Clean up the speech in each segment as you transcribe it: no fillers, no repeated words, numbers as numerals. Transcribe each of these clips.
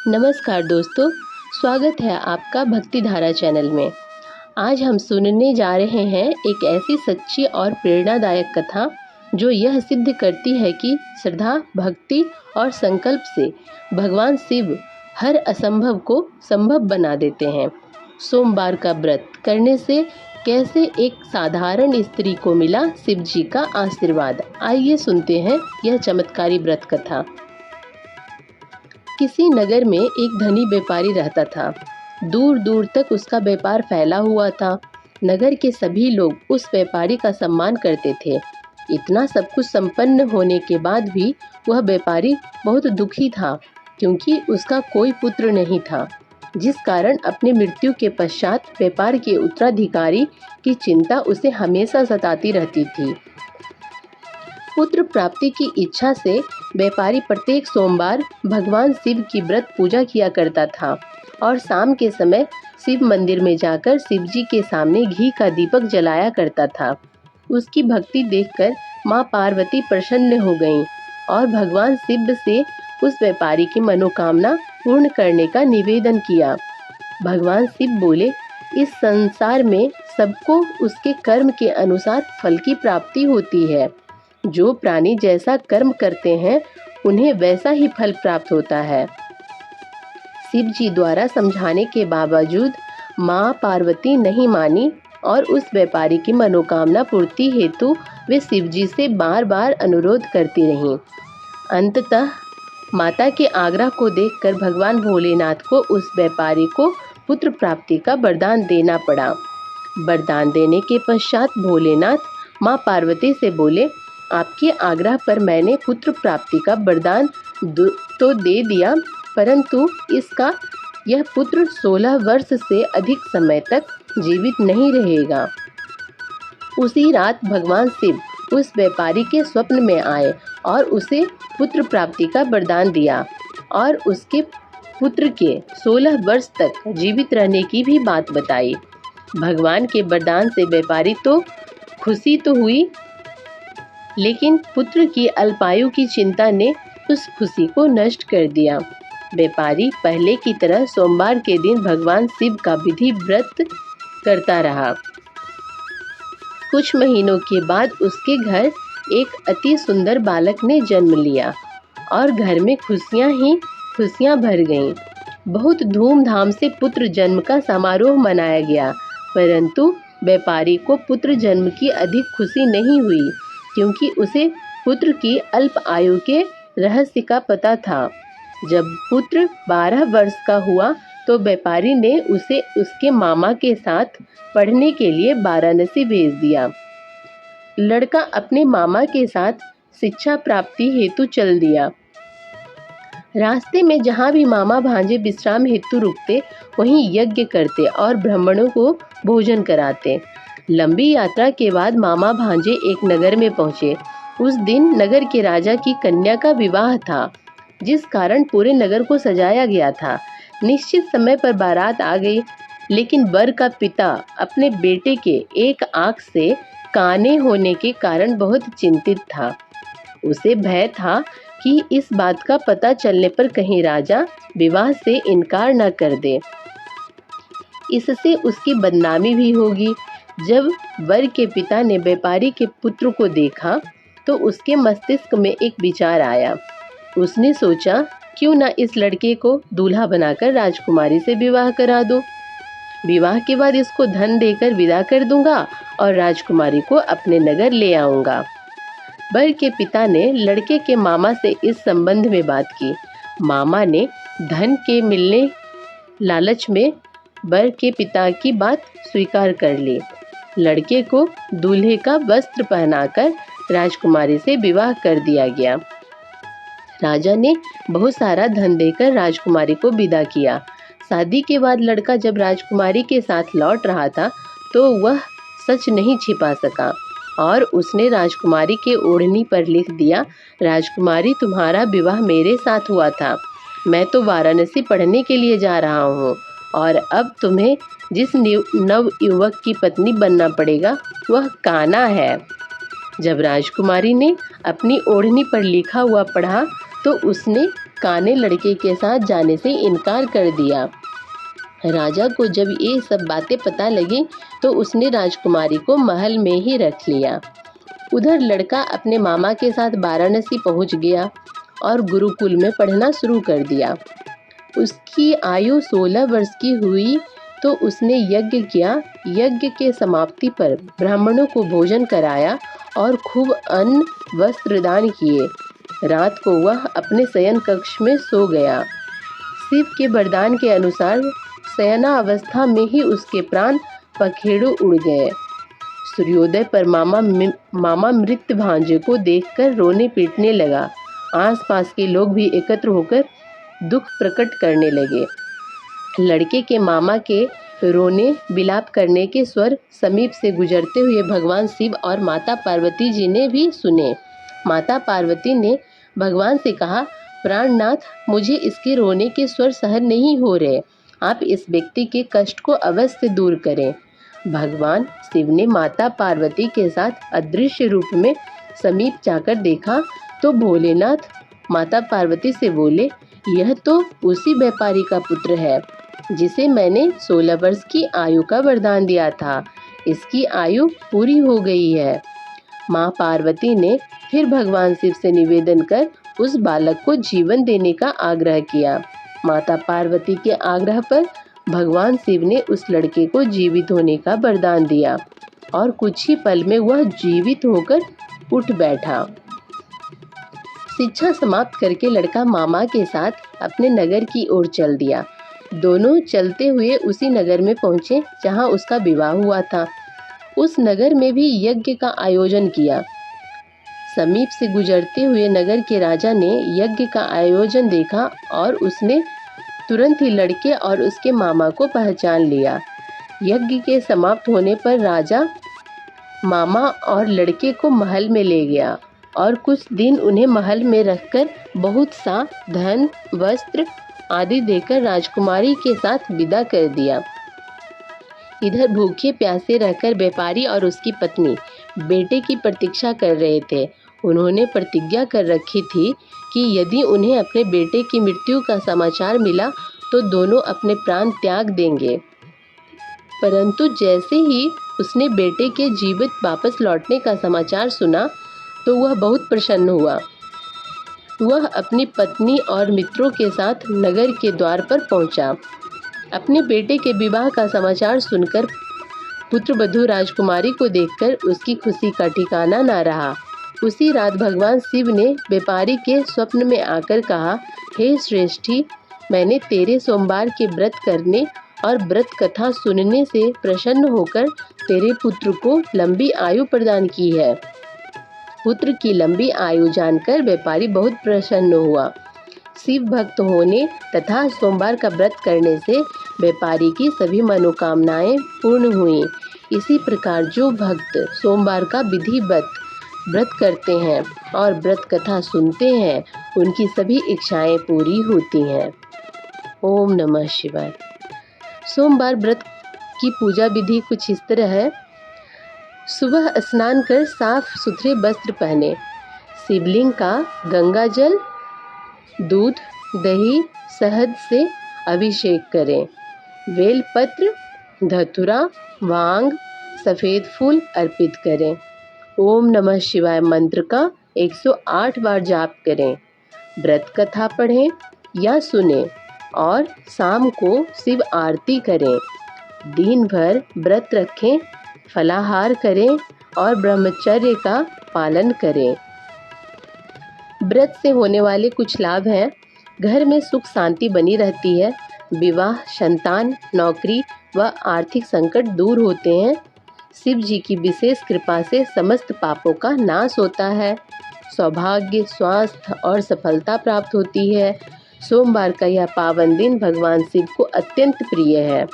नमस्कार दोस्तों, स्वागत है आपका भक्ति धारा चैनल में। आज हम सुनने जा रहे हैं एक ऐसी सच्ची और प्रेरणादायक कथा जो यह सिद्ध करती है कि श्रद्धा, भक्ति और संकल्प से भगवान शिव हर असंभव को संभव बना देते हैं। सोमवार का व्रत करने से कैसे एक साधारण स्त्री को मिला शिव जी का आशीर्वाद। आइए सुनते हैं यह चमत्कारी व्रत कथा। किसी नगर में एक धनी व्यापारी रहता था। दूर दूर तक उसका व्यापार फैला हुआ था। नगर के सभी लोग उस व्यापारी का सम्मान करते थे। इतना सब कुछ संपन्न होने के बाद भी वह व्यापारी बहुत दुखी था, क्योंकि उसका कोई पुत्र नहीं था, जिस कारण अपनी मृत्यु के पश्चात व्यापार के उत्तराधिकारी की चिंता उसे हमेशा सताती रहती थी। पुत्र प्राप्ति की इच्छा से व्यापारी प्रत्येक सोमवार भगवान शिव की व्रत पूजा किया करता था और शाम के समय शिव मंदिर में जाकर शिव जी के सामने घी का दीपक जलाया करता था। उसकी भक्ति देखकर माँ पार्वती प्रसन्न हो गईं और भगवान शिव से उस व्यापारी की मनोकामना पूर्ण करने का निवेदन किया। भगवान शिव बोले, इस संसार में सबको उसके कर्म के अनुसार फल की प्राप्ति होती है। जो प्राणी जैसा कर्म करते हैं उन्हें वैसा ही फल प्राप्त होता है। शिव जी द्वारा समझाने के बावजूद माँ पार्वती नहीं मानी और उस व्यापारी की मनोकामना पूर्ति हेतु वे शिव जी से बार बार अनुरोध करती रहीं। अंततः माता के आग्रह को देखकर भगवान भोलेनाथ को उस व्यापारी को पुत्र प्राप्ति का वरदान देना पड़ा। वरदान देने के पश्चात भोलेनाथ माँ पार्वती से बोले, आपके आग्रह पर मैंने पुत्र प्राप्ति का वरदान तो दे दिया, परंतु इसका यह पुत्र 16 वर्ष से अधिक समय तक जीवित नहीं रहेगा। उसी रात भगवान शिव उस व्यापारी के स्वप्न में आए और उसे पुत्र प्राप्ति का वरदान दिया और उसके पुत्र के 16 वर्ष तक जीवित रहने की भी बात बताई। भगवान के वरदान से व्यापारी तो खुशी तो हुई, लेकिन पुत्र की अल्पायु की चिंता ने उस खुशी को नष्ट कर दिया। व्यापारी पहले की तरह सोमवार के दिन भगवान शिव का विधि व्रत करता रहा। कुछ महीनों के बाद उसके घर एक अति सुंदर बालक ने जन्म लिया और घर में खुशियां ही खुशियां भर गईं। बहुत धूमधाम से पुत्र जन्म का समारोह मनाया गया, परंतु व्यापारी को पुत्र जन्म की अधिक खुशी नहीं हुई, क्योंकि उसे पुत्र की अल्प आयु के रहस्य का पता था। जब पुत्र 12 वर्ष का हुआ तो व्यापारी ने उसे उसके मामा के साथ पढ़ने के लिए वाराणसी भेज दिया। लड़का अपने मामा के साथ शिक्षा प्राप्ति हेतु चल दिया। रास्ते में जहाँ भी मामा भांजे विश्राम हेतु रुकते, वहीं यज्ञ करते और ब्राह्मणों को भोजन कराते। लंबी यात्रा के बाद मामा भांजे एक नगर में पहुँचे। उस दिन नगर के राजा की कन्या का विवाह था, जिस कारण पूरे नगर को सजाया गया था। निश्चित समय पर बारात आ गई, लेकिन वर का पिता अपने बेटे के एक आंख से काने होने के कारण बहुत चिंतित था। उसे भय था कि इस बात का पता चलने पर कहीं राजा विवाह से इनकार न कर दे, इससे उसकी बदनामी भी होगी। जब वर के पिता ने व्यापारी के पुत्र को देखा तो उसके मस्तिष्क में एक विचार आया। उसने सोचा, क्यों ना इस लड़के को दूल्हा बनाकर राजकुमारी से विवाह करा दो। विवाह के बाद इसको धन देकर विदा कर दूंगा और राजकुमारी को अपने नगर ले आऊंगा। वर के पिता ने लड़के के मामा से इस संबंध में बात की। मामा ने धन के मिलने लालच में वर के पिता की बात स्वीकार कर ली। लड़के को दूल्हे का वस्त्र पहनाकर राजकुमारी से विवाह कर दिया गया। राजा ने बहुत सारा धन देकर राजकुमारी को विदा किया। शादी के बाद लड़का जब राजकुमारी के साथ लौट रहा था तो वह सच नहीं छिपा सका और उसने राजकुमारी के ओढ़नी पर लिख दिया, राजकुमारी तुम्हारा विवाह मेरे साथ हुआ था। मैं तो वाराणसी पढ़ने के लिए जा रहा हूँ और अब तुम्हें जिस नव युवक की पत्नी बनना पड़ेगा वह काना है। जब राजकुमारी ने अपनी ओढ़नी पर लिखा हुआ पढ़ा तो उसने काने लड़के के साथ जाने से इनकार कर दिया। राजा को जब ये सब बातें पता लगी तो उसने राजकुमारी को महल में ही रख लिया। उधर लड़का अपने मामा के साथ वाराणसी पहुंच गया और गुरुकुल में पढ़ना शुरू कर दिया। उसकी आयु 16 वर्ष की हुई तो उसने यज्ञ किया। यज्ञ के समाप्ति पर ब्राह्मणों को भोजन कराया और खूब अन्न वस्त्र दान किए। रात को वह अपने शयन कक्ष में सो गया। शिव के वरदान के अनुसार शयनावस्था में ही उसके प्राण पखेरु उड़ गए। सूर्योदय पर मामा मृत भांजे को देखकर रोने पीटने लगा। आसपास के लोग भी एकत्र होकर दुख प्रकट करने लगे। लड़के के मामा के रोने विलाप करने के स्वर समीप से गुजरते हुए भगवान शिव और माता पार्वती जी ने भी सुने। माता पार्वती ने भगवान से कहा, प्राणनाथ, मुझे इसके रोने के स्वर सहन नहीं हो रहे, आप इस व्यक्ति के कष्ट को अवश्य दूर करें। भगवान शिव ने माता पार्वती के साथ अदृश्य रूप में समीप जाकर देखा तो भोलेनाथ माता पार्वती से बोले, यह तो उसी व्यापारी का पुत्र है जिसे मैंने 16 वर्ष की आयु का वरदान दिया था। इसकी आयु पूरी हो गई है। माँ पार्वती ने फिर भगवान शिव से निवेदन कर उस बालक को जीवन देने का आग्रह किया। माता पार्वती के आग्रह पर भगवान शिव ने उस लड़के को जीवित होने का वरदान दिया और कुछ ही पल में वह जीवित होकर उठ बैठा। शिक्षा समाप्त करके लड़का मामा के साथ अपने नगर की ओर चल दिया। दोनों चलते हुए उसी नगर में पहुंचे जहां उसका विवाह हुआ था। उस नगर में भी यज्ञ का आयोजन किया। समीप से गुजरते हुए नगर के राजा ने यज्ञ का आयोजन देखा और उसने तुरंत ही लड़के और उसके मामा को पहचान लिया। यज्ञ के समाप्त होने पर राजा मामा और लड़के को महल में ले गया और कुछ दिन उन्हें महल में रखकर बहुत सा धन वस्त्र आदि देकर राजकुमारी के साथ विदा कर दिया। इधर भूखे प्यासे रहकर व्यापारी और उसकी पत्नी बेटे की प्रतीक्षा कर रहे थे। उन्होंने प्रतिज्ञा कर रखी थी कि यदि उन्हें अपने बेटे की मृत्यु का समाचार मिला तो दोनों अपने प्राण त्याग देंगे। परंतु जैसे ही उसने बेटे के जीवित वापस लौटने का समाचार सुना तो वह बहुत प्रसन्न हुआ। वह अपनी पत्नी और मित्रों के साथ नगर के द्वार पर पहुंचा। अपने बेटे के विवाह का समाचार सुनकर पुत्रवधू राजकुमारी को देखकर उसकी खुशी का ठिकाना न रहा। उसी रात भगवान शिव ने व्यापारी के स्वप्न में आकर कहा, हे श्रेष्ठी, मैंने तेरे सोमवार के व्रत करने और व्रत कथा सुनने से प्रसन्न होकर तेरे पुत्र को लंबी आयु प्रदान की है। पुत्र की लंबी आयु जानकर व्यापारी बहुत प्रसन्न हुआ। शिव भक्त होने तथा सोमवार का व्रत करने से व्यापारी की सभी मनोकामनाएं पूर्ण हुई। इसी प्रकार जो भक्त सोमवार का विधिवत व्रत करते हैं और व्रत कथा सुनते हैं, उनकी सभी इच्छाएं पूरी होती हैं। ओम नमः शिवाय। सोमवार व्रत की पूजा विधि कुछ इस तरह है। सुबह स्नान कर साफ सुथरे वस्त्र पहने, शिवलिंग का गंगा जल, दूध, दही, शहद से अभिषेक करें। बेलपत्र, धतूरा, भांग, सफ़ेद फूल अर्पित करें। ओम नमः शिवाय मंत्र का 108 बार जाप करें। व्रत कथा पढ़ें या सुनें और शाम को शिव आरती करें। दिन भर व्रत रखें, फलाहार करें और ब्रह्मचर्य का पालन करें। व्रत से होने वाले कुछ लाभ हैं। घर में सुख शांति बनी रहती है। विवाह, संतान, नौकरी व आर्थिक संकट दूर होते हैं। शिव जी की विशेष कृपा से समस्त पापों का नाश होता है। सौभाग्य, स्वास्थ्य और सफलता प्राप्त होती है। सोमवार का यह पावन दिन भगवान शिव को अत्यंत प्रिय है।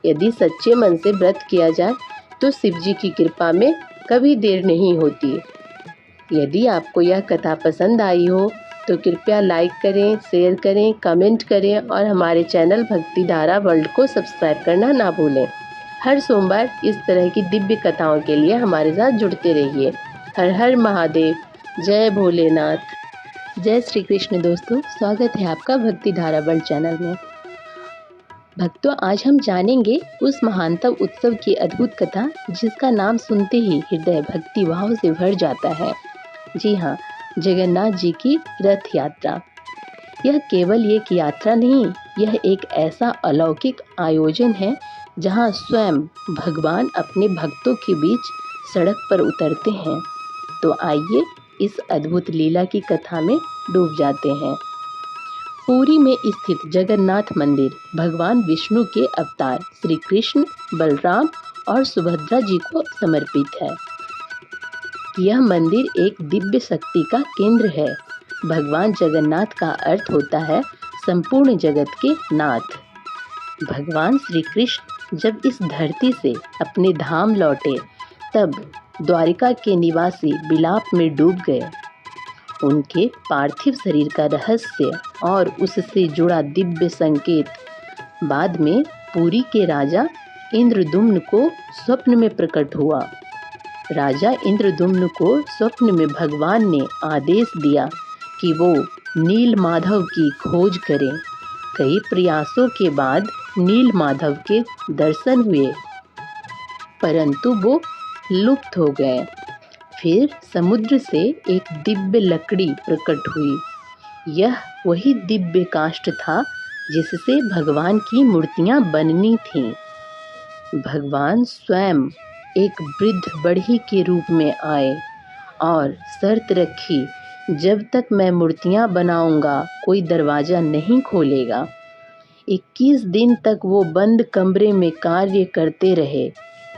यदि सच्चे मन से व्रत किया जाए तो शिव जी की कृपा में कभी देर नहीं होती। यदि आपको यह कथा पसंद आई हो तो कृपया लाइक करें, शेयर करें, कमेंट करें और हमारे चैनल भक्ति धारा वर्ल्ड को सब्सक्राइब करना ना भूलें। हर सोमवार इस तरह की दिव्य कथाओं के लिए हमारे साथ जुड़ते रहिए। हर हर महादेव। जय भोलेनाथ। जय श्री कृष्ण दोस्तों, स्वागत है आपका भक्ति धारा वर्ल्ड चैनल में। भक्तों, आज हम जानेंगे उस महानतम उत्सव की अद्भुत कथा जिसका नाम सुनते ही हृदय भक्ति भाव से भर जाता है। जी हाँ, जगन्नाथ जी की रथ यात्रा। यह केवल एक यात्रा नहीं, यह एक ऐसा अलौकिक आयोजन है जहाँ स्वयं भगवान अपने भक्तों के बीच सड़क पर उतरते हैं। तो आइए इस अद्भुत लीला की कथा में डूब जाते हैं। पुरी में स्थित जगन्नाथ मंदिर भगवान विष्णु के अवतार श्री कृष्ण, बलराम और सुभद्रा जी को समर्पित है। यह मंदिर एक दिव्य शक्ति का केंद्र है। भगवान जगन्नाथ का अर्थ होता है संपूर्ण जगत के नाथ। भगवान श्री कृष्ण जब इस धरती से अपने धाम लौटे तब द्वारिका के निवासी विलाप में डूब गए। उनके पार्थिव शरीर का रहस्य और उससे जुड़ा दिव्य संकेत बाद में पुरी के राजा इंद्रदुम्न को स्वप्न में प्रकट हुआ। राजा इंद्रदुम्न को स्वप्न में भगवान ने आदेश दिया कि वो नील माधव की खोज करें। कई प्रयासों के बाद नील माधव के दर्शन हुए, परंतु वो लुप्त हो गए। फिर समुद्र से एक दिव्य लकड़ी प्रकट हुई। यह वही दिव्य काष्ठ था जिससे भगवान की मूर्तियां बननी थीं। भगवान स्वयं एक वृद्ध बढ़ई के रूप में आए और शर्त रखी, जब तक मैं मूर्तियां बनाऊंगा कोई दरवाजा नहीं खोलेगा। 21 दिन तक वो बंद कमरे में कार्य करते रहे,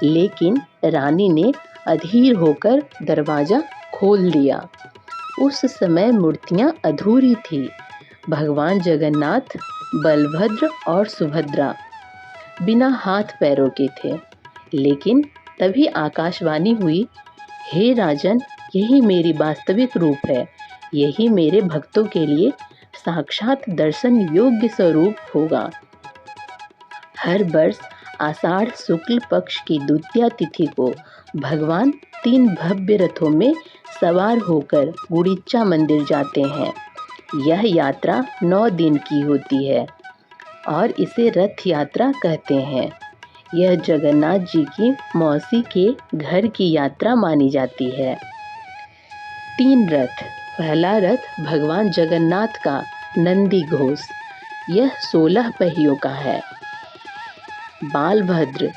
लेकिन रानी ने अधीर होकर दरवाजा खोल दिया। उस समय मूर्तियां अधूरी थी। भगवान जगन्नाथ, बलभद्र और सुभद्रा बिना हाथ पैरों के थे। लेकिन तभी आकाशवाणी हुई, हे राजन, यही मेरी वास्तविक रूप है। यही मेरे भक्तों के लिए साक्षात दर्शन योग्य स्वरूप होगा। हर वर्ष आषाढ़ शुक्ल पक्ष की द्वितीया तिथि को भगवान 3 भव्य रथों में सवार होकर गुड़िचा मंदिर जाते हैं। यह यात्रा 9 दिन की होती है और इसे रथ यात्रा कहते हैं। यह जगन्नाथ जी की मौसी के घर की यात्रा मानी जाती है। 3 रथ। पहला रथ भगवान जगन्नाथ का नंदी घोष, यह 16 पहियों का है। बालभद्र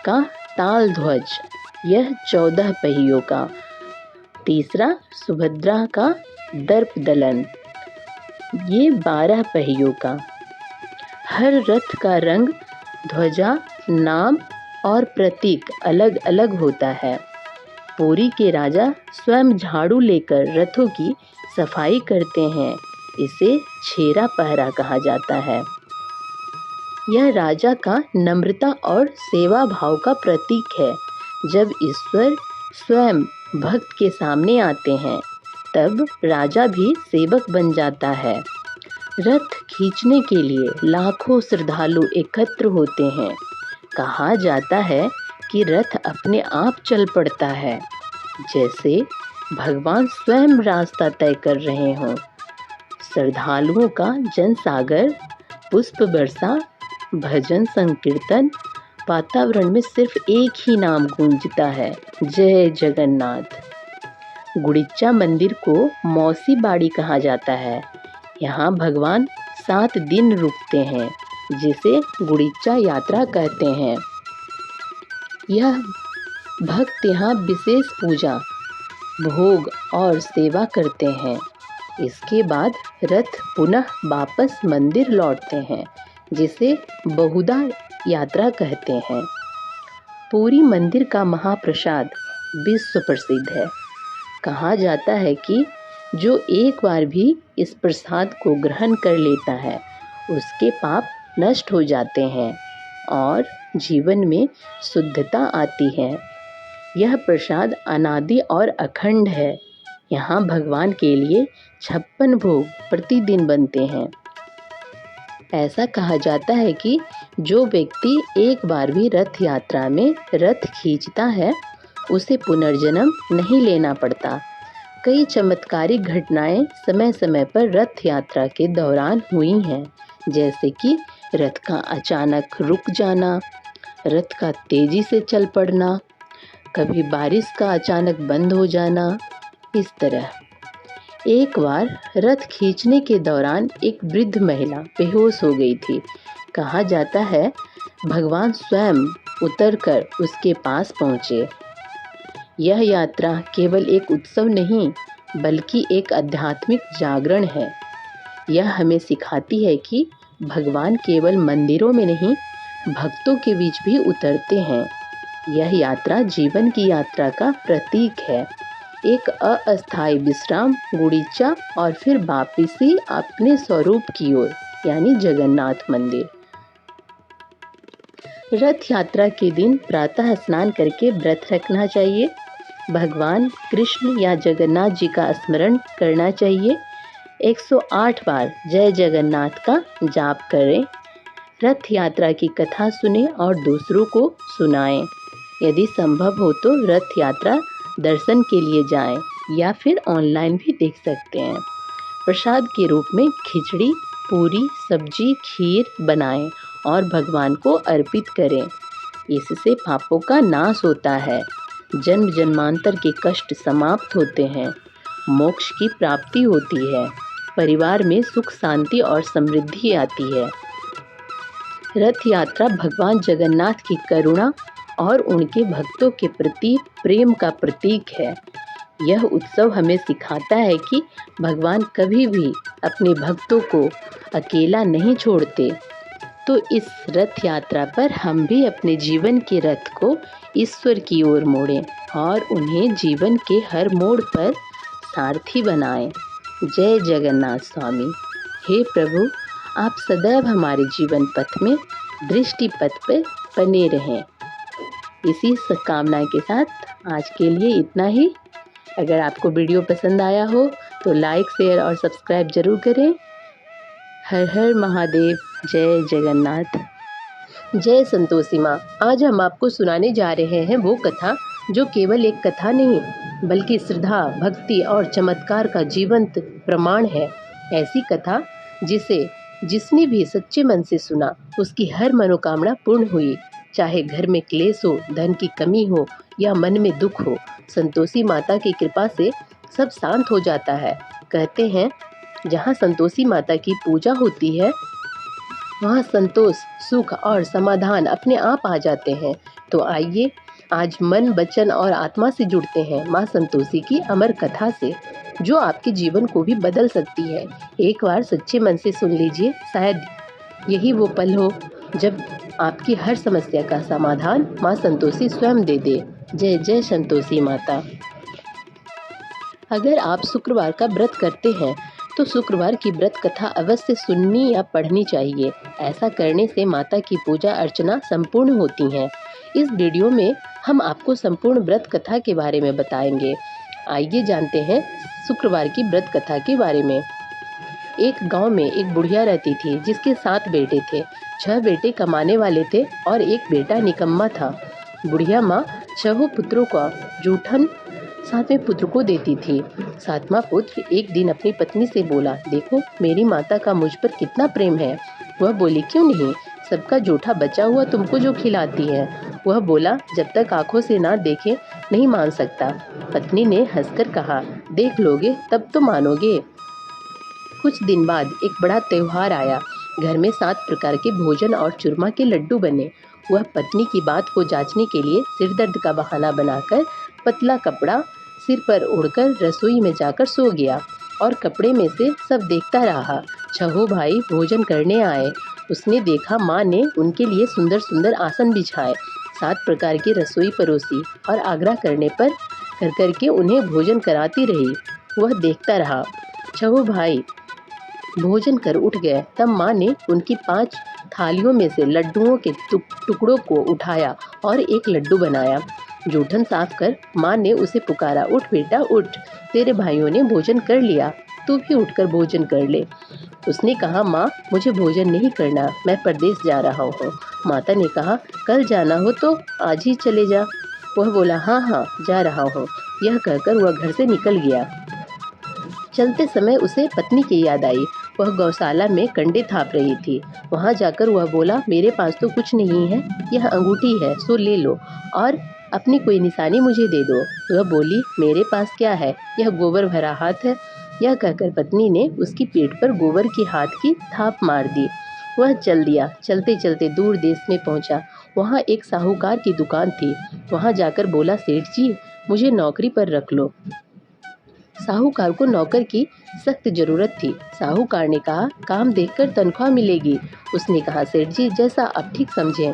का ताल ध्वज, यह 14 पहियों का। तीसरा सुभद्रा का दर्प दलन, ये 12 पहियों का। हर रथ का रंग, ध्वजा, नाम और प्रतीक अलग अलग होता है। पुरी के राजा स्वयं झाड़ू लेकर रथों की सफाई करते हैं। इसे छेरा पहरा कहा जाता है। यह राजा का नम्रता और सेवा भाव का प्रतीक है। जब ईश्वर स्वयं भक्त के सामने आते हैं तब राजा भी सेवक बन जाता है। रथ खींचने के लिए लाखों श्रद्धालु एकत्र होते हैं। कहा जाता है कि रथ अपने आप चल पड़ता है, जैसे भगवान स्वयं रास्ता तय कर रहे हों। श्रद्धालुओं का जनसागर, पुष्प वर्षा, भजन संकीर्तन, वातावरण में सिर्फ एक ही नाम गूंजता है, जय जगन्नाथ। गुड़िचा मंदिर को मौसी बाड़ी कहा जाता है। यहाँ भगवान 7 दिन रुकते हैं, जिसे गुड़िचा यात्रा कहते हैं। यह भक्त यहाँ विशेष पूजा, भोग और सेवा करते हैं। इसके बाद रथ पुनः वापस मंदिर लौटते हैं, जिसे बहुधा यात्रा कहते हैं। पुरी मंदिर का महाप्रसाद विश्व प्रसिद्ध है। कहा जाता है कि जो एक बार भी इस प्रसाद को ग्रहण कर लेता है, उसके पाप नष्ट हो जाते हैं और जीवन में शुद्धता आती है। यह प्रसाद अनादि और अखंड है। यहाँ भगवान के लिए 56 भोग प्रतिदिन बनते हैं। ऐसा कहा जाता है कि जो व्यक्ति एक बार भी रथ यात्रा में रथ खींचता है, उसे पुनर्जन्म नहीं लेना पड़ता। कई चमत्कारिक घटनाएं समय समय पर रथ यात्रा के दौरान हुई हैं, जैसे कि रथ का अचानक रुक जाना, रथ का तेजी से चल पड़ना, कभी बारिश का अचानक बंद हो जाना। इस तरह एक बार रथ खींचने के दौरान एक वृद्ध महिला बेहोश हो गई थी। कहा जाता है भगवान स्वयं उतरकर उसके पास पहुँचे। यह यात्रा केवल एक उत्सव नहीं, बल्कि एक आध्यात्मिक जागरण है। यह हमें सिखाती है कि भगवान केवल मंदिरों में नहीं, भक्तों के बीच भी उतरते हैं। यह यात्रा जीवन की यात्रा का प्रतीक है, एक अस्थायी विश्राम, गुड़ीचा और फिर वापसी अपने स्वरूप की ओर, यानी जगन्नाथ मंदिर। रथ यात्रा के दिन प्रातः स्नान करके व्रत रखना चाहिए। भगवान कृष्ण या जगन्नाथ जी का स्मरण करना चाहिए। 108 बार जय जगन्नाथ का जाप करें। रथ यात्रा की कथा सुने और दूसरों को सुनाएं। यदि संभव हो तो रथ यात्रा दर्शन के लिए जाएं या फिर ऑनलाइन भी देख सकते हैं। प्रसाद के रूप में खिचड़ी, पूरी, सब्जी, खीर बनाएं और भगवान को अर्पित करें। इससे पापों का नाश होता है, जन्म जन्मांतर के कष्ट समाप्त होते हैं, मोक्ष की प्राप्ति होती है, परिवार में सुख शांति और समृद्धि आती है। रथ यात्रा भगवान जगन्नाथ की करुणा और उनके भक्तों के प्रति प्रेम का प्रतीक है। यह उत्सव हमें सिखाता है कि भगवान कभी भी अपने भक्तों को अकेला नहीं छोड़ते। तो इस रथ यात्रा पर हम भी अपने जीवन के रथ को ईश्वर की ओर मोड़ें और उन्हें जीवन के हर मोड़ पर सारथी बनाएं। जय जगन्नाथ स्वामी। हे प्रभु, आप सदैव हमारे जीवन पथ में दृष्टि पथ पर बने रहें। इसी कामना के साथ आज के लिए इतना ही। अगर आपको वीडियो पसंद आया हो तो लाइक, शेयर और सब्सक्राइब जरूर करें। हर हर महादेव। जय जगन्नाथ। जय संतोषी माँ। आज हम आपको सुनाने जा रहे हैं वो कथा जो केवल एक कथा नहीं, बल्कि श्रद्धा, भक्ति और चमत्कार का जीवंत प्रमाण है। ऐसी कथा जिसने भी सच्चे मन से सुना, उसकी हर मनोकामना पूर्ण हुई। चाहे घर में क्लेश हो, धन की कमी हो या मन में दुख हो, संतोषी माता की कृपा से सब शांत हो जाता है। कहते हैं जहाँ संतोषी माता की पूजा होती है, वहाँ संतोष, सुख और समाधान अपने आप आ जाते हैं। तो आइए आज मन, वचन और आत्मा से जुड़ते हैं माँ संतोषी की अमर कथा से, जो आपके जीवन को भी बदल सकती है। एक बार सच्चे मन से सुन लीजिए, शायद यही वो पल हो जब आपकी हर समस्या का समाधान माँ संतोषी स्वयं दे दे। जय जय संतोषी माता। अगर आप शुक्रवार का व्रत करते हैं तो शुक्रवार की व्रत कथा अवश्य सुननी या पढ़नी चाहिए। ऐसा करने से माता की पूजा अर्चना संपूर्ण होती है। इस वीडियो में हम आपको संपूर्ण व्रत कथा के बारे में बताएंगे। आइए जानते हैं शुक्रवार की व्रत कथा के बारे में। एक गांव में एक बुढ़िया रहती थी जिसके 7 बेटे थे। 6 बेटे कमाने वाले थे और एक बेटा निकम्मा था। बुढ़िया माँ 6 पुत्रों का जूठन 7वें पुत्र को देती थी। 7वां पुत्र एक दिन अपनी पत्नी से बोला, देखो मेरी माता का मुझ पर कितना प्रेम है। वह बोली, क्यों नहीं, सबका जूठा बचा हुआ तुमको जो खिलाती है। वह बोला, जब तक आंखों से ना देखे नहीं मान सकता। पत्नी ने हंसकर कहा, देख लोगे तब तो मानोगे। कुछ दिन बाद एक बड़ा त्योहार आया। घर में 7 प्रकार के भोजन और चूरमा के लड्डू बने। वह पत्नी की बात को जांचने के लिए सिर दर्द का बहाना बनाकर पतला कपड़ा सिर पर ओढ़कर रसोई में जाकर सो गया और कपड़े में से सब देखता रहा। 6 भाई भोजन करने आए। उसने देखा माँ ने उनके लिए सुंदर सुंदर आसन बिछाए, 7 प्रकार की रसोई परोसी और आग्रह करने पर कर उन्हें भोजन कराती रही। वह देखता रहा। 6 भाई भोजन कर उठ गए। तब माँ ने उनकी 5 थालियों में से लड्डुओं के टुकड़ों को उठाया और एक लड्डू बनाया। जूठन साफ कर माँ ने उसे पुकारा, उठ बेटा उठ, तेरे भाइयों ने भोजन कर लिया, तू भी उठकर भोजन कर ले। उसने कहा, माँ मुझे भोजन नहीं करना, मैं परदेश जा रहा हूँ। माता ने कहा, कल जाना हो तो आज ही चले जा। वह बोला, हाँ हाँ जा रहा हूँ। यह कहकर वह घर से निकल गया। चलते समय उसे पत्नी की याद आई। वह गौशाला में कंडे थाप रही थी। वहां जाकर वह बोला, मेरे पास तो कुछ नहीं है, यह अंगूठी है सो ले लो और अपनी कोई निशानी मुझे दे दो। वह बोली, मेरे पास क्या है, यह गोबर भरा हाथ है। यह कहकर पत्नी ने उसकी पीठ पर गोबर की हाथ की थाप मार दी। वह चल दिया। चलते चलते दूर देश में पहुंचा। वहां एक साहूकार की दुकान थी। वहां जाकर बोला, सेठ जी मुझे नौकरी पर रख लो। साहूकार को नौकर की सख्त जरूरत थी। साहूकार ने कहा, काम देखकर तनख्वाह मिलेगी। उसने कहा, सेठ जी जैसा आप ठीक समझें।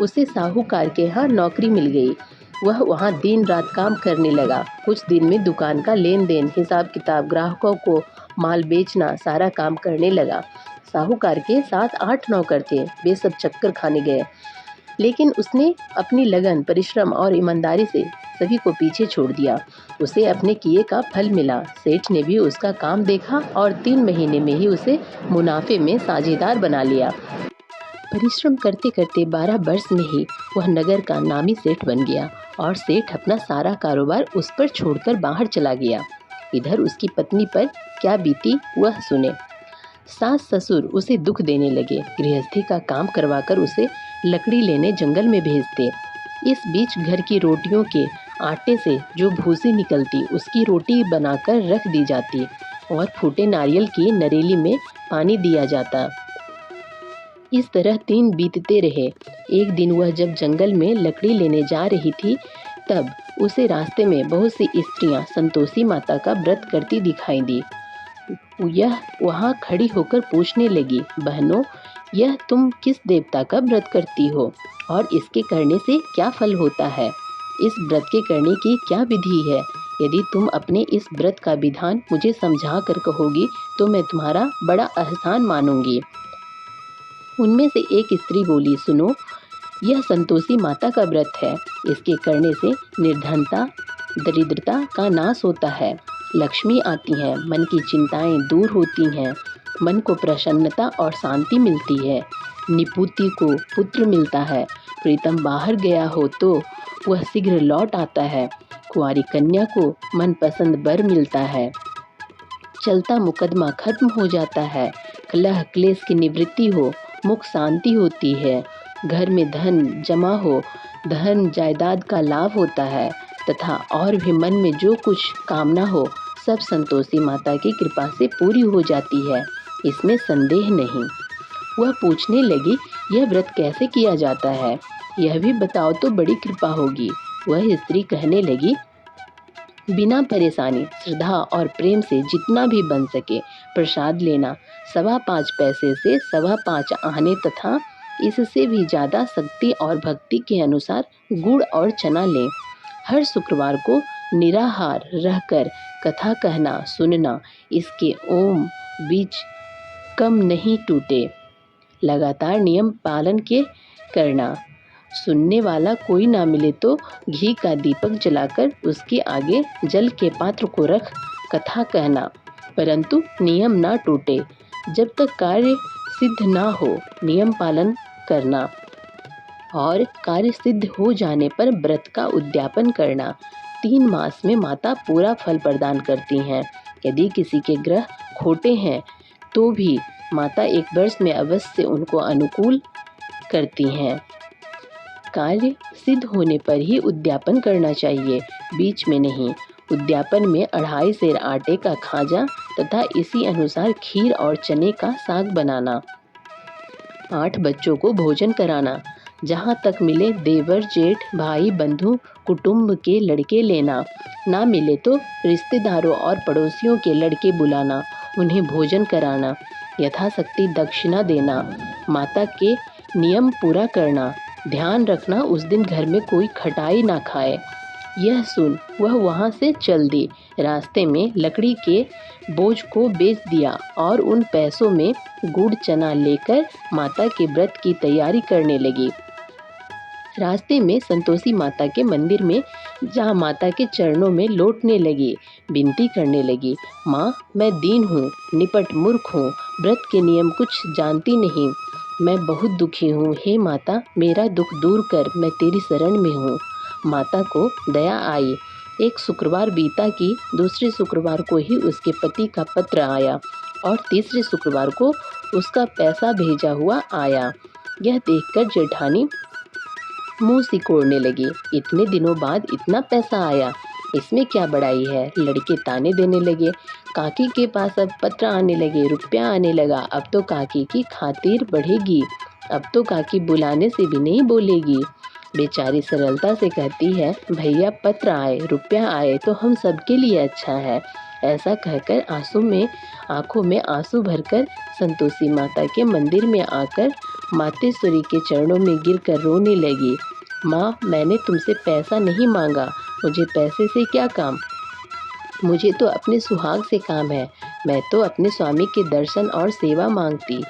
उसे साहूकार के यहाँ नौकरी मिल गई। वह वहाँ दिन रात काम करने लगा। कुछ दिन में दुकान का लेन देन, हिसाब किताब, ग्राहकों को माल बेचना, सारा काम करने लगा। साहूकार के 7-8 नौकर थे। वे सब चक्कर खाने गए, लेकिन उसने अपनी लगन, परिश्रम और ईमानदारी से सभी को पीछे छोड़ दिया। उसे अपने किए का फल मिला। सेठ ने भी उसका काम देखा और 3 महीने में ही उसे मुनाफे में साझेदार बना लिया। परिश्रम करते करते 12 वर्ष में ही वह नगर का नामी सेठ बन गया और सेठ अपना सारा कारोबार उस पर छोड़कर बाहर चला गया। इधर उसकी पत्नी पर क्या बीती वह सुने। सास ससुर उसे दुख देने लगे। गृहस्थी का काम करवाकर उसे लकड़ी लेने जंगल में भेजते। इस बीच घर की रोटियों के आटे से जो भूसी निकलती उसकी रोटी बनाकर रख दी जाती और फूटे नारियल की नरेली में पानी दिया जाता। इस तरह 3 बीतते रहे। एक दिन वह जब जंगल में लकड़ी लेने जा रही थी, तब उसे रास्ते में बहुत सी स्त्रियां संतोषी माता का व्रत करती दिखाई दी। यह वहां खड़ी होकर पूछने लगी, बहनों यह तुम किस देवता का व्रत करती हो और इसके करने से क्या फल होता है? इस व्रत के करने की क्या विधि है? यदि तुम अपने इस व्रत का विधान मुझे समझा कर कहोगी तो मैं तुम्हारा बड़ा एहसान मानूंगी। उनमें से एक स्त्री बोली, सुनो, यह संतोषी माता का व्रत है। इसके करने से निर्धनता, दरिद्रता का नाश होता है, लक्ष्मी आती है, मन की चिंताएं दूर होती हैं, मन को प्रसन्नता और शांति मिलती है, निपुति को पुत्र मिलता है, प्रीतम बाहर गया हो तो वह शीघ्र लौट आता है, कुंवारी कन्या को मनपसंद वर मिलता है, चलता मुकदमा खत्म हो जाता है, कलह क्लेश की निवृत्ति हो, मुख शांति होती है, घर में धन जमा हो, धन जायदाद का लाभ होता है तथा और भी मन में जो कुछ कामना हो सब संतोषी माता की कृपा से पूरी हो जाती है, इसमें संदेह नहीं। वह पूछने लगी, यह व्रत कैसे किया जाता है, यह भी बताओ तो बड़ी कृपा होगी। वह स्त्री कहने लगी, बिना परेशानी, श्रद्धा और प्रेम से जितना भी बन सके प्रसाद लेना, 5.25 पैसे से 5.25 आने तथा इससे भी ज़्यादा शक्ति और भक्ति के अनुसार गुड़ और चना लें। हर शुक्रवार को निराहार रहकर कथा कहना सुनना, इसके ओम बीच कम नहीं टूटे। लगातार नियम पालन के करना। सुनने वाला कोई ना मिले तो घी का दीपक जलाकर उसके आगे जल के पात्र को रख कथा कहना, परंतु नियम ना टूटे। जब तक कार्य सिद्ध ना हो नियम पालन करना और कार्य सिद्ध हो जाने पर व्रत का उद्यापन करना। 3 मास में माता पूरा फल प्रदान करती हैं। यदि किसी के ग्रह खोटे हैं तो भी माता 1 वर्ष में अवश्य उनको अनुकूल करती हैं। कार्य सिद्ध होने पर ही उद्यापन करना चाहिए, बीच में नहीं। उद्यापन में 2.5 सेर आटे का खाजा तथा इसी अनुसार खीर और चने का साग बनाना। 8 बच्चों को भोजन कराना। जहाँ तक मिले देवर जेठ भाई बंधु कुटुंब के लड़के लेना, ना मिले तो रिश्तेदारों और पड़ोसियों के लड़के बुलाना, उन्हें भोजन कराना, यथाशक्ति दक्षिणा देना, माता के नियम पूरा करना। ध्यान रखना उस दिन घर में कोई खटाई ना खाए। यह सुन वह वहाँ से चल दी। रास्ते में लकड़ी के बोझ को बेच दिया और उन पैसों में गुड़ चना लेकर माता के व्रत की तैयारी करने लगी। रास्ते में संतोषी माता के मंदिर में जहाँ माता के चरणों में लौटने लगी, विनती करने लगी, माँ मैं दीन हूँ, निपट मूर्ख हूँ, व्रत के नियम कुछ जानती नहीं, मैं बहुत दुखी हूँ, हे माता मेरा दुख दूर कर, मैं तेरी शरण में हूँ। माता को दया आई। एक शुक्रवार बीता कि दूसरे शुक्रवार को ही उसके पति का पत्र आया और तीसरे शुक्रवार को उसका पैसा भेजा हुआ आया। यह देखकर जेठानी मुंह सिकोड़ने लगी। इतने दिनों बाद इतना पैसा आया, इसमें क्या बड़ाई है। लड़के ताने देने लगे। काकी के पास अब पत्र आने लगे, रुपया आने लगा। अब तो काकी की खातिर बढ़ेगी, अब तो काकी बुलाने से भी नहीं बोलेगी। बेचारी सरलता से कहती है, भैया पत्र आए, रुपया आए तो हम सबके लिए अच्छा है। ऐसा कहकर आंखों में आंसू भरकर संतोषी माता के मंदिर में आकर मातेश्वरी के चरणों में गिरकर रोने लगी। माँ, मैंने तुमसे पैसा नहीं मांगा, मुझे पैसे से क्या काम, मुझे तो अपने सुहाग से काम है। मैं तो अपने स्वामी के दर्शन और सेवा मांगती।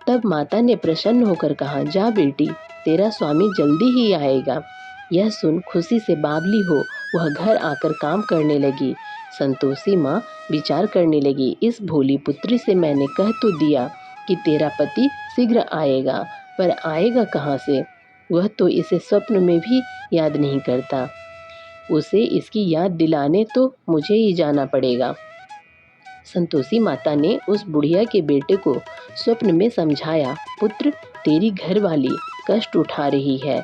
तब माता ने प्रसन्न होकर कहा, जा बेटी, तेरा स्वामी जल्दी ही आएगा। यह सुन खुशी से बावली हो वह घर आकर काम करने लगी। संतोषी माँ विचार करने लगी, इस भोली पुत्री से मैंने कह तो दिया कि तेरा पति शीघ्र आएगा, पर आएगा कहाँ से। वह तो इसे स्वप्न में भी याद नहीं करता। उसे इसकी याद दिलाने तो मुझे ही जाना पड़ेगा। संतोषी माता ने उस बुढ़िया के बेटे को स्वप्न में समझाया, पुत्र, तेरी घरवाली कष्ट उठा रही है।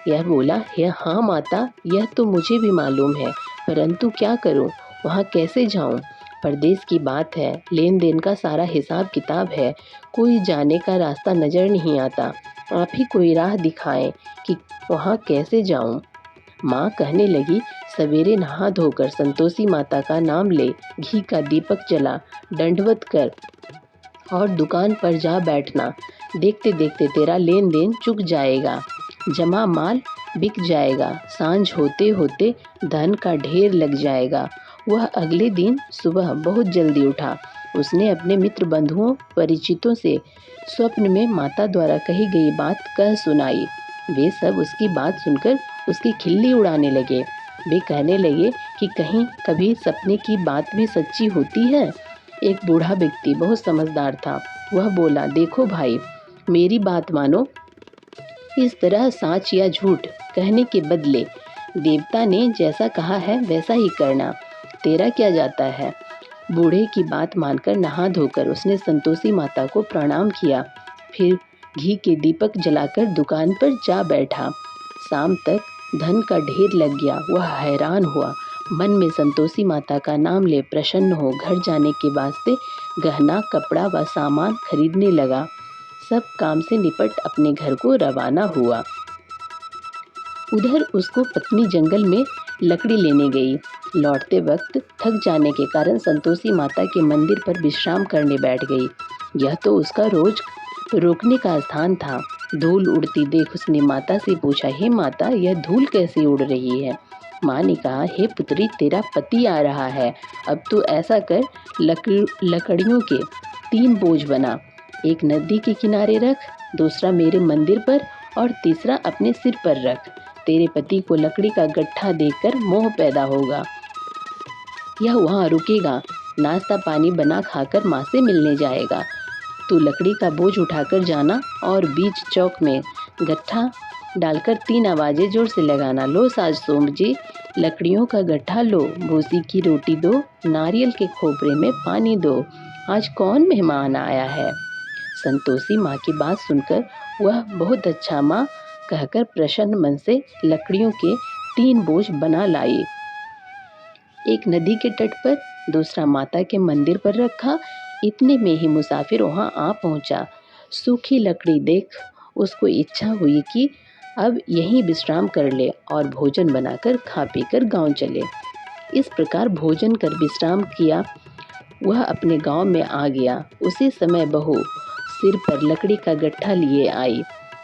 यह बोला, हाँ माता, यह तो मुझे भी मालूम है, परंतु क्या करूं, वहाँ कैसे जाऊं। परदेश की बात है, लेन देन का सारा हिसाब किताब है, कोई जाने का रास्ता नजर नहीं आता। आप ही कोई राह दिखाएं कि वहाँ कैसे जाऊं। माँ कहने लगी, सवेरे नहा धोकर संतोषी माता का नाम ले, घी का दीपक जला, दंडवत कर और दुकान पर जा बैठना। देखते देखते तेरा लेन देन चुक जाएगा, जमा माल बिक जाएगा, सांझ होते होते धन का ढेर लग जाएगा। वह अगले दिन सुबह बहुत जल्दी उठा। उसने अपने मित्र बंधुओं परिचितों से स्वप्न में माता द्वारा कही गई बात कह सुनाई। वे सब उसकी बात सुनकर उसकी खिल्ली उड़ाने लगे। वे कहने लगे कि कहीं कभी सपने की बात भी सच्ची होती है। एक बूढ़ा व्यक्ति बहुत समझदार था। वह बोला, देखो भाई, मेरी बात मानो, इस तरह साच या झूठ कहने के बदले देवता ने जैसा कहा है वैसा ही करना, तेरा क्या जाता है। बूढ़े की बात मानकर नहा धोकर उसने संतोषी माता को प्रणाम किया। फिर घी के दीपक जलाकर दुकान पर जा बैठा। शाम तक धन का ढेर लग गया। वह हैरान हुआ, मन में संतोषी माता का नाम ले प्रसन्न हो घर जाने के वास्ते गहना, कपड़ा व सामान खरीदने लगा। सब काम से निपट अपने घर को रवाना हुआ। उधर उसको पत्नी जंगल में लकड़ी लेने गई। लौटते वक्त थक जाने के कारण संतोषी माता के मंदिर पर विश्राम करने बैठ गई। यह तो उसका रोज रोकने का स्थान था। धूल उड़ती देख उसने माता से पूछा, हे माता, यह धूल कैसे उड़ रही है। माँ ने कहा, हे पुत्री, तेरा पति आ रहा है। अब तू ऐसा कर, लकड़ियों के 3 बोझ बना, एक नदी के किनारे रख, दूसरा मेरे मंदिर पर और तीसरा अपने सिर पर रख। तेरे पति को लकड़ी का गट्ठा देखकर मोह पैदा होगा। यह वहाँ रुकेगा, नाश्ता पानी बना खाकर माँ से मिलने जाएगा। तू लकड़ी का बोझ उठाकर जाना और बीच चौक में गट्ठा डालकर 3 आवाजें जोर से लगाना, लो साज सोम जी, लकड़ियों का गट्ठा लो, भूसी की रोटी दो, नारियल के खोपरे में पानी दो, आज कौन मेहमान आया है। संतोषी माँ की बात सुनकर वह बहुत अच्छा माँ कहकर प्रसन्न मन से लकड़ियों के 3 बोझ बना लाई। एक नदी के तट पर, दूसरा माता के मंदिर पर रखा। इतने में ही मुसाफिर वहां आ पहुंचा। सूखी लकड़ी देख उसको इच्छा हुई कि अब यहीं विश्राम कर ले और भोजन बनाकर खा पीकर गांव चले। इस प्रकार भोजन कर विश्राम किया वह अपने गांव में आ गया। उसी समय बहू सिर पर लकड़ी का गट्ठा लिए आई।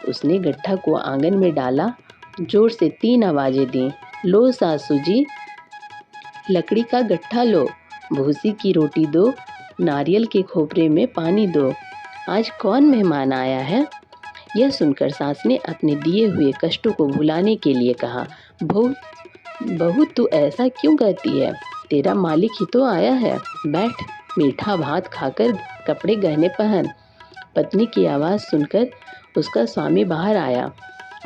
उसने गट्ठा को आंगन में डाला, जोर से 3 आवाजें दी, लो सासू जी, लकड़ी का गट्ठा लो, भूसी की रोटी दो, नारियल के खोपरे में पानी दो, आज कौन मेहमान आया है। यह सुनकर सास ने अपने दिए हुए कष्टों को भुलाने के लिए कहा, बहू तू ऐसा क्यों कहती है, तेरा मालिक ही तो आया है, बैठ, मीठा भात खाकर कपड़े गहने पहन। पत्नी की आवाज़ सुनकर उसका स्वामी बाहर आया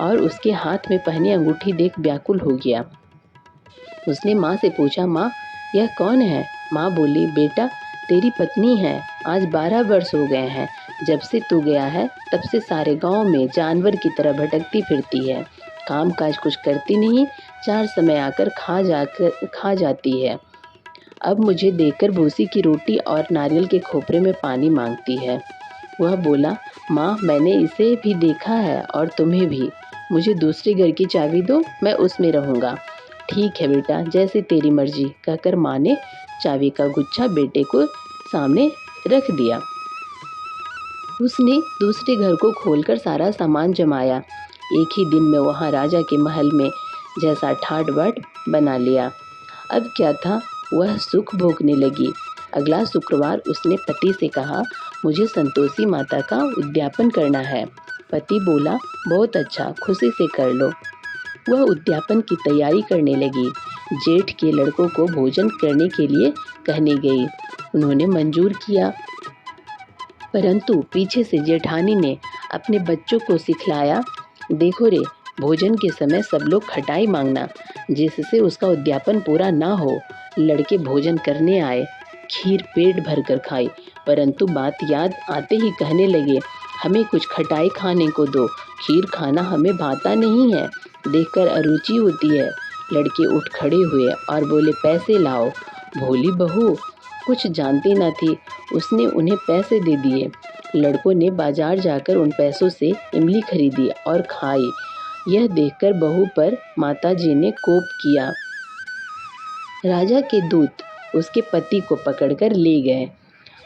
और उसके हाथ में पहनी अंगूठी देख व्याकुल हो गया। उसने माँ से पूछा, माँ यह कौन है? माँ बोली, बेटा तेरी पत्नी है। आज 12 वर्ष हो गए हैं जब से तू गया है, तब से सारे गांव में जानवर की तरह भटकती फिरती है। काम काज कुछ करती नहीं, 4 समय आकर खा जाती है। अब मुझे देखकर भूसी की रोटी और नारियल के खोपरे में पानी मांगती है। वह बोला, माँ मैंने इसे भी देखा है और तुम्हें भी। मुझे दूसरे घर की चाबी दो, मैं उसमें रहूँगा। ठीक है बेटा, जैसे तेरी मर्जी, कहकर माँ ने चाबी का गुच्छा बेटे को सामने रख दिया। उसने दूसरे घर को खोलकर सारा सामान जमाया। एक ही दिन में वहाँ राजा के महल में जैसा ठाट बाट बना लिया। अब क्या था, वह सुख भोगने लगी। अगला शुक्रवार उसने पति से कहा, मुझे संतोषी माता का उद्यापन करना है। पति बोला, बहुत अच्छा, खुशी से कर लो। वह उद्यापन की तैयारी करने लगी। जेठ के लड़कों को भोजन करने के लिए कहने गई। उन्होंने मंजूर किया, परंतु पीछे से जेठानी ने अपने बच्चों को सिखलाया, देखो रे, भोजन के समय सब लोग खटाई मांगना, जिससे उसका उद्यापन पूरा ना हो। लड़के भोजन करने आए, खीर पेट भर कर खाई, परंतु बात याद आते ही कहने लगे, हमें कुछ खटाई खाने को दो, खीर खाना हमें भाता नहीं है, देखकर अरुचि होती है। लड़के उठ खड़े हुए और बोले, पैसे लाओ। भोली बहू कुछ जानती न थी, उसने उन्हें पैसे दे दिए। लड़कों ने बाजार जाकर उन पैसों से इमली खरीदी और खाई। यह देखकर बहू पर माताजी ने कोप किया। राजा के दूत उसके पति को पकड़कर ले गए।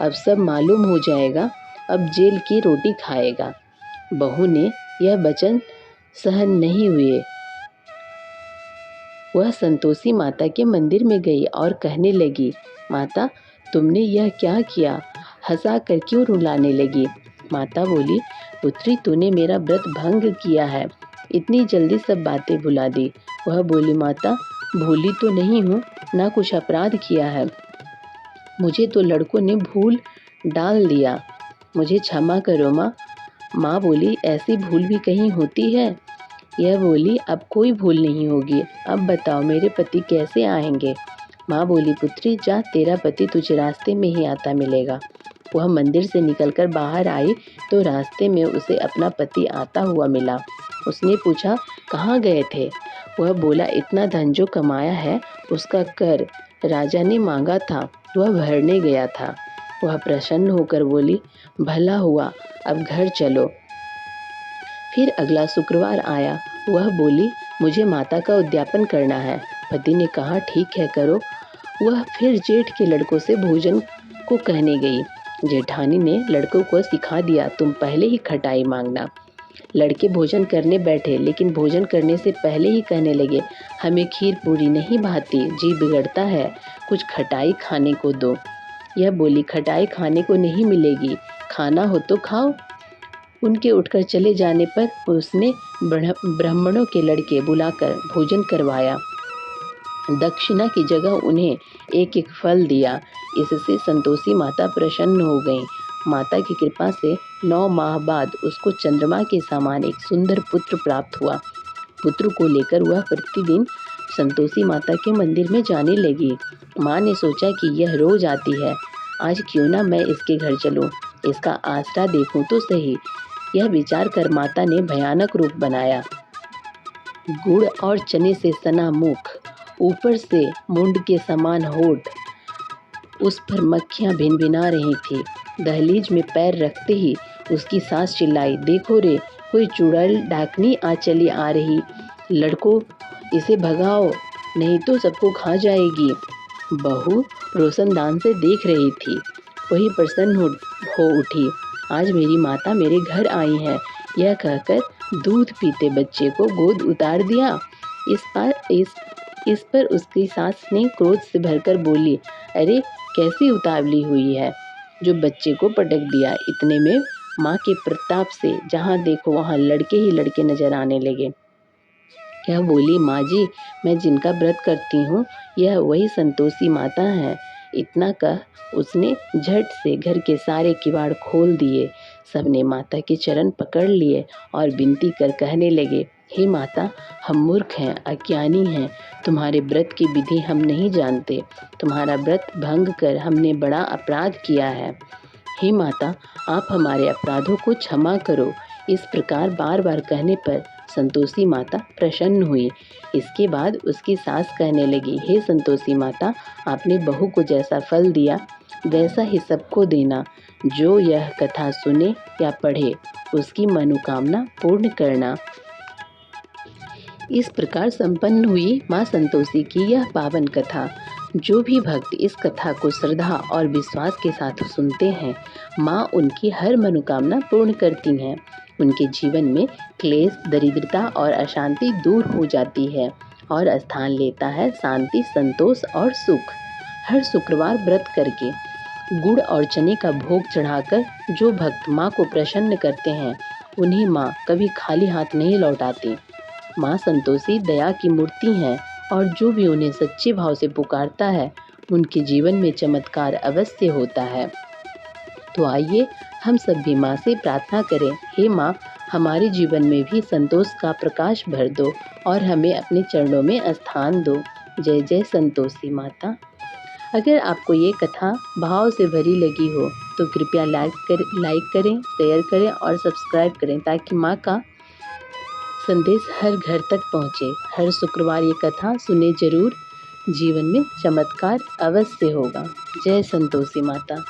अब सब मालूम हो जाएगा, अब जेल की रोटी खाएगा। बहू ने यह वचन सहन नहीं हुए। वह संतोषी माता के मंदिर में गई और कहने लगी, माता तुमने यह क्या किया? हंसा कर क्यों रुलाने लगी? माता बोली, पुत्री तूने मेरा व्रत भंग किया है, इतनी जल्दी सब बातें भुला दी। वह बोली, माता भूली तो नहीं हूँ, ना कुछ अपराध किया है, मुझे तो लड़कों ने भूल डाल दिया, मुझे क्षमा करो माँ। माँ बोली, ऐसी भूल भी कहीं होती है? यह बोली, अब कोई भूल नहीं होगी, अब बताओ मेरे पति कैसे आएंगे? माँ बोली, पुत्री जा, तेरा पति तुझे रास्ते में ही आता मिलेगा। वह मंदिर से निकलकर बाहर आई तो रास्ते में उसे अपना पति आता हुआ मिला। उसने पूछा, कहाँ गए थे? वह बोला, इतना धन जो कमाया है उसका कर राजा ने मांगा था, वह भरने गया था। वह प्रसन्न होकर बोली, भला हुआ, अब घर चलो। फिर अगला शुक्रवार आया। वह बोली, मुझे माता का उद्यापन करना है। पति ने कहा, ठीक है करो। वह फिर जेठ के लड़कों से भोजन को कहने गई। जेठानी ने लड़कों को सिखा दिया, तुम पहले ही खटाई मांगना। लड़के भोजन करने बैठे, लेकिन भोजन करने से पहले ही कहने लगे, हमें खीर पूरी नहीं भाती, जी बिगड़ता है, कुछ खटाई खाने को दो। यह बोली, खटाई खाने को नहीं मिलेगी, खाना हो तो खाओ। उनके उठकर चले जाने पर उसने ब्राह्मणों के लड़के बुलाकर भोजन करवाया। दक्षिणा की जगह उन्हें एक एक फल दिया। इससे संतोषी माता प्रसन्न हो गईं। माता की कृपा से 9 माह बाद उसको चंद्रमा के समान एक सुंदर पुत्र प्राप्त हुआ। पुत्र को लेकर वह प्रतिदिन संतोषी माता के मंदिर में जाने लगी। माँ ने सोचा कि यह रोज आती है, आज क्यों ना मैं इसके घर चलूं, इसका आसरा देखूं तो सही। यह विचार कर माता ने भयानक रूप बनाया। गुड़ और चने से सना मुख, ऊपर से मुंड के समान होठ, उस पर मक्खियां भिनभिना रही थी। दहलीज में पैर रखते ही उसकी सास चिल्लाई, देखो रे, कोई चुड़ैल डाकनी चली आ रही, लड़कों इसे भगाओ, नहीं तो सबको खा जाएगी। बहू रोशनदान से देख रही थी, वही प्रसन्न हो उठी। आज मेरी माता मेरे घर आई है, यह कहकर दूध पीते बच्चे को गोद उतार दिया। इस पर उसकी सास ने क्रोध से भरकर बोली, अरे कैसी उतावली हुई है, जो बच्चे को पटक दिया। इतने में माँ के प्रताप से जहाँ देखो वहाँ लड़के ही लड़के नजर आने लगे। यह बोली, माँ जी, मैं जिनका व्रत करती हूँ यह वही संतोषी माता है। इतना कह उसने झट से घर के सारे किवाड़ खोल दिए। सबने माता के चरण पकड़ लिए और विनती कर कहने लगे, हे माता, हम मूर्ख हैं, अज्ञानी हैं, तुम्हारे व्रत की विधि हम नहीं जानते। तुम्हारा व्रत भंग कर हमने बड़ा अपराध किया है। हे माता, आप हमारे अपराधों को क्षमा करो। इस प्रकार बार बार कहने पर संतोषी माता प्रसन्न हुई। इसके बाद उसकी सास कहने लगी, हे संतोषी माता, आपने बहू को जैसा फल दिया वैसा ही सबको देना। जो यह कथा सुने या पढ़े उसकी मनोकामना पूर्ण करना। इस प्रकार संपन्न हुई माँ संतोषी की यह पावन कथा। जो भी भक्त इस कथा को श्रद्धा और विश्वास के साथ सुनते हैं, माँ उनकी हर मनोकामना पूर्ण करती हैं। उनके जीवन में क्लेश, दरिद्रता और अशांति दूर हो जाती है और स्थान लेता है शांति, संतोष और सुख। हर शुक्रवार व्रत करके गुड़ और चने का भोग चढ़ाकर जो भक्त माँ को प्रसन्न करते हैं, उन्हें माँ कभी खाली हाथ नहीं लौटाती। माँ संतोषी दया की मूर्ति हैं और जो भी उन्हें सच्चे भाव से पुकारता है, उनके जीवन में चमत्कार अवश्य होता है। तो आइए हम सब भी माँ से प्रार्थना करें, हे माँ, हमारे जीवन में भी संतोष का प्रकाश भर दो और हमें अपने चरणों में स्थान दो। जय जय संतोषी माता। अगर आपको ये कथा भाव से भरी लगी हो तो कृपया लाइक करें, शेयर करें और सब्सक्राइब करें, ताकि माँ का संदेश हर घर तक पहुँचे। हर शुक्रवार ये कथा सुने जरूर, जीवन में चमत्कार अवश्य होगा। जय संतोषी माता।